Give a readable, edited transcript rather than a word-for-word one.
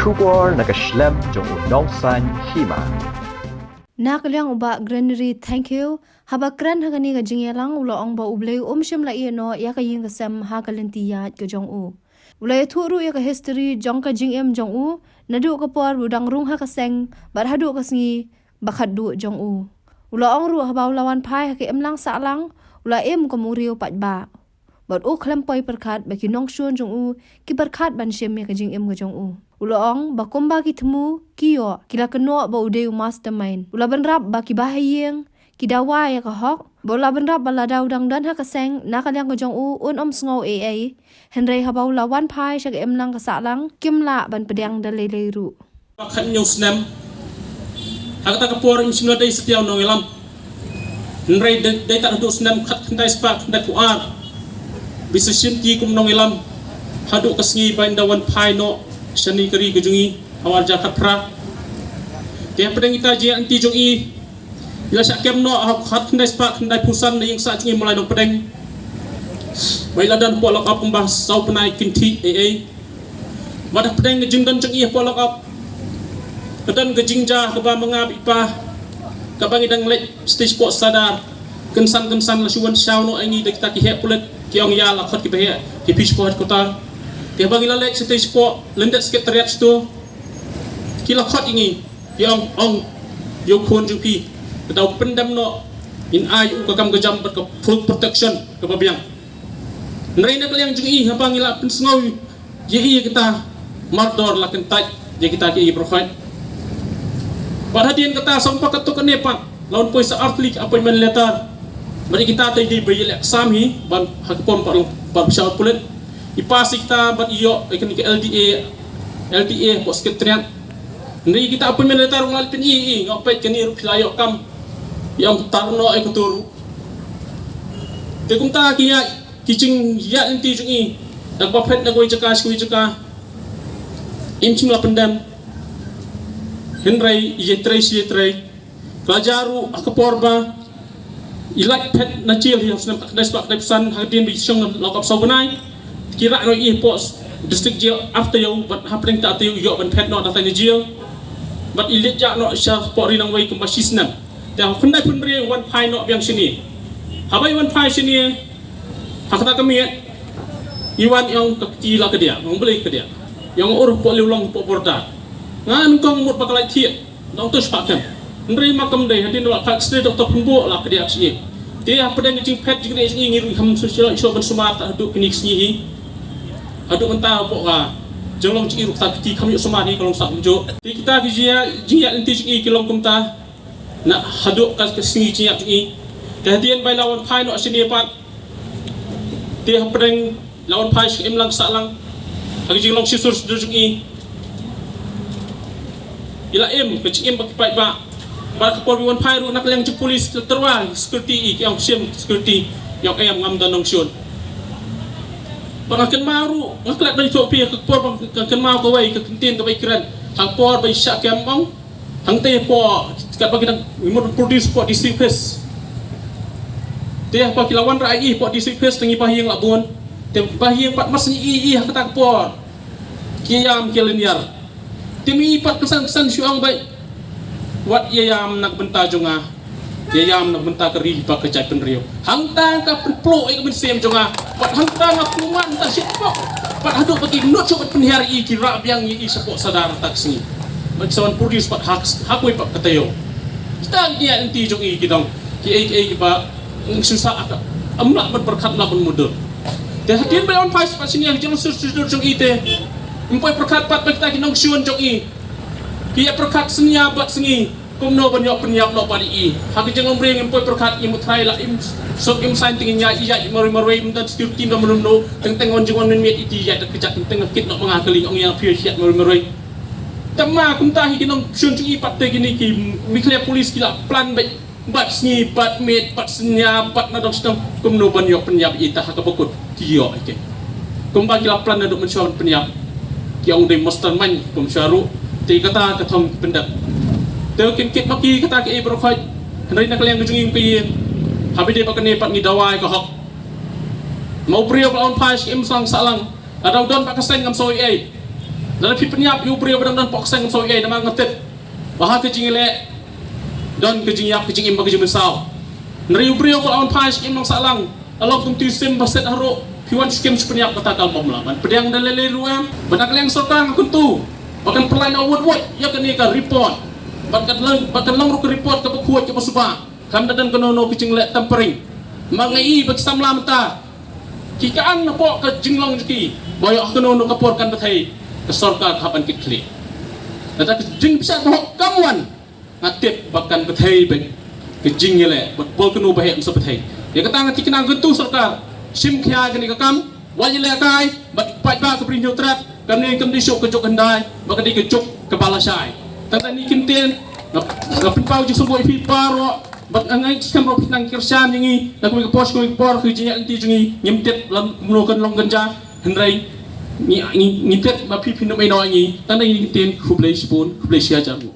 Shubor nakaslem jong unongsan hima. Nakaliang uba granary thank you haba kran hagani ga jingyalang ulo ong ba ublay shim la no ya ka ying sam ha kalinti ya ka jong u ulay thuru ya ka history jong ka jingem jong u nadu ka por budang rung ha ka seng bar hadu ka sngi bakhat du jong u ulo ong ru haba ulawan phai ha ka lang sa lang ula ko muriu pat ba bot u khlam poi perkhat ba ki nong shun jong u ki perkhat ban shem ya ka jingem ga jong u Uloong bakomba ki temu kiyo kila keno ba udeu mastermind ula benrap ba ki bahayeng ki dawa ya ka hok bola benrap bala daw dang dan ha ka seng nakaliang ko jong u un sngo aa henry ha ba ula wan phai sha em lang ka sa lang kim la ban pedang da le ru Bakhan yung snam hakata ka por im simla day setiaw nong ilam henry day ta do snam khat khandai spak khandai puar bisasin ki kum nong ilam hadu kasngi bain dawan phai no shani kari kujungi awal jakat pra kaya pedang kita je anti jungi ila syakem no hat khandai spak khandai pusan yang sa jungi mulai dong pedang baila dan polok up pembah sau penai kinti wadah pedang gejing dan jungi polok up kedan gejing jah keba mengab ipa kabang idang lek stage pot sadar kensan la suwan syau no angi de kita ki he pulet ki ong ya la khat ki be ki pis pot kota dia bagi lalek stage po lendet sekretariat situ kila khot ini yang ong yo khon jupi atau pendam no in ai u kakam gejam ber full protection ke babiang nerina kaliang jungi apa ngila pensngau ye kita mardor la kentai je kita ki profit perhatian kata sampai ketuk nepat lawan poi sa artlik appointment letter mari kita tadi bayi exam hi ban hakpom par bisa pulet ipasik ta bat iyo ikan ke LDA pos sekretariat ni kita apa militer ngal pin ngopet kini rupilayo kam yang tarno ek tur te kumta kiya kicing ya inti jungi dak bapet na goi jaka imchim la pendam henry yetrei pelajaru akaporba ilak pet na chill yang senam kakdas pak depsan hadin bi syong lokap sabunai kira no pos district jail after you but happening ta tu yo ban pet no ta ni jail but ilit ja no sha pori nang wai kumba sisnam ta fundai pun ri wan phai no biang sini habai wan phai sini hakata kami iwan yang kecil la ke dia ngom beli ke dia yang urus po liulong po porda ngan kong mut bakalai thiet dong tu spakan nri makam dei hadin wa phak stre doktor pumbo la ke dia sini dia pedang jing pet jing ni ngiru ham sosial iso ban sumar ta hadu kenik sini aduk mentah pok ka jolong ci iruk tak ti kami somani kalau sak jo ti kita jia inti ci kilom kumta na haduk ka singi ci ci kehadian bai lawan phai no sini pat ti pedang lawan phai im lang sak lang agi jing long sisur ci ila im ke ci im pai ba ba ka por wan phai ru nak lang ci polis terwa security yang sim security yang ayam ngam dan nong sion Pagkakan maru, ngaklat dari Ethiopia ke por pagkakan maru kawai ke kentin kawai keren, hang por by syak kemong, hang teh por kat bagi nang imut produce por district face. Teh apa kilawan rai por district face tengi pahiang labun, teh pahiang pat mas ni kata por, kiam kileniar. Temi pat kesan syuang baik, wat yam nak benta jonga. Yam nak benta keri pak kecai penrio. Hang tang ka penplo ik mensem jonga. Pat hang tang akuman ta sipok. Pat haduk bagi not sobat penhari kira biang i sepok sadar taksi. Bagi sawan produce pat hakui pak katayo. Kita dia nanti jong i kidong. Ki ba susah ak. Amlak berkat la pun mudur. Dia hadir bayon pais pat sini yang jangan sudur jong i te. Impoi berkat pat kita kinong syun jong i. Kia berkat senya bat sengi. Kumno penyap no padi i hak jeng omring empoi perkat imut trai la im sok im sain tingin ya iya mari dan security no menumno teng on jeng on met iti ya kecak teng kit no mangakeli ong yang pure siat mari tema kum tahi kinong syun i pat te gini ki mikle polis kila plan baik bat sni bat met bat senya bat na dok stom kumno penyap i ta hak bokut kio ake kum ba kila plan na dok mensyawar penyap ki ong de mastermind kum syaru te kata kathom pendak Teu kit maki kata ke berkhoi henry nak liang kejunging piin habi dia pakai nepat ni dawai ke hok mau priok lawan phai im sang salang adau don pak kaseng ngam soi dalam peniap yu beri dan pokseng so ye nama ngetet bahar kejing ele dan kejing yap kejing im kejing besau nari yu beri ko lawan pas im nang salang alok tum tisim baset haro piwan skim peniap kata kal pemlaman pedang dalele ruam benak leng sokang kuntu bahkan perlain award ya kini ka report bahkan lang ru report ke kuat ke suba kam dan kono kejing le tampering mangai bagi samlam ta kikaan po ke jinglong ki boyo kono kaporkan batai ke sorkar kapan kikli nata ke jing bisa mohok kamuan ngatip bahkan batai beg ke jing ele bol kono bahe so batai ya kata ngati kena gentu sorkar sim khia gani ka kam wajile kai bat pa ke prinyo trat kam ni kam di sok ke jok hendai baka di ke jok kepala sai tata ni kinten na pau ji sombo ipi paro bat angai kam ro pitang kirsan jingi na ko pos ko por ku jingi anti jingi nyemtet lam mulukan long ganja hendrai ni tet ba pi pin no mai no ni tan ni tin khublei spun khublei sia jamu